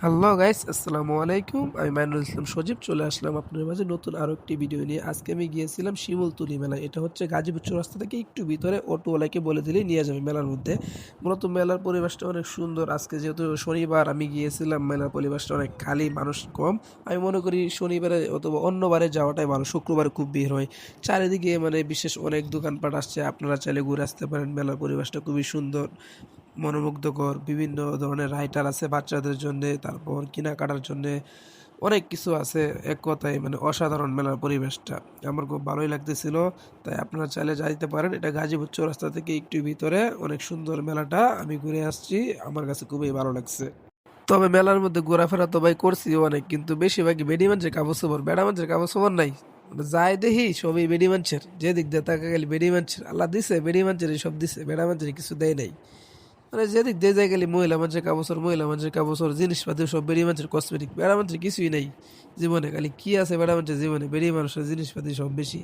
Hello guys, আসসালামু আলাইকুম। আমি মাইনুল ইসলাম সজীব চলে আসলাম আপনার মাঝে নতুন আরও একটি ভিডিও নিয়ে। আজকে আমি গিয়েছিলাম শিমুলতলি মেলায়। এটা হচ্ছে গাজীপুর চৌরাস্তা থেকে একটু ভিতরে, অটোওয়ালাকে বলে দিলেই নিয়ে যাবে মেলার মধ্যে। মূলত মেলার পরিবেশটা অনেক সুন্দর। আজকে যেহেতু শনিবার আমি গিয়েছিলাম, মেলার পরিবেশটা অনেক খালি, মানুষ কম। আমি মনে করি শনিবারে অথবা অন্য বারে যাওয়াটাই ভালো, শুক্রবারে খুব ভিড় হয়। চারিদিকে বিশেষ অনেক দোকানপাট আসছে, আপনারা চাইলে ঘুরে আসতে পারেন। মেলার পরিবেশটা খুবই সুন্দর, মনোমুগ্ধকর। বিভিন্ন ধরনের রাইটার আছে বাচ্চাদের জন্যে, তারপর কেনাকাটার জন্যে অনেক কিছু আছে। এক কথায় অসাধারণ মেলার পরিবেশটা। আমার খুব ভালোই লাগতেছিল। তাই আপনারা চাইলে যাইতে পারেন। এটা গাজীপুর চৌরাস্তা থেকে একটু ভিতরে, অনেক সুন্দর মেলাটা। আমি ঘুরে আসছি, আমার কাছে খুবই ভালো লাগছে। তবে মেলার মধ্যে ঘোরাফেরা তো ভাই করছি অনেক, কিন্তু বেশিরভাগই বেডি মানুষের কাপড় চোপড়, বেড়া মানুষের কাপড় চোপড় নাই। যাই দেখি সবই বেডি মানুষের, যে দিক দিয়ে তাকা গেলে বেডি মানুষের। আল্লাহ দিছে বেডি মানুষের, সব দিছে, বেড়া মানুষের কিছু দেয় নাই। যেদিক দিয়ে যায় গেলি মহিলা মানুষের কাপড়, মহিলা মানুষের কাপড়, জিনিসপাতি সব বেড়ি মানুষের, কসমেটিক। বেড়া মানুষের কিছুই নাই জীবনে। খালি কি আছে বেড়া মানুষের জীবনে? বেড়ি মানুষের জিনিসপাতি সব বেশি।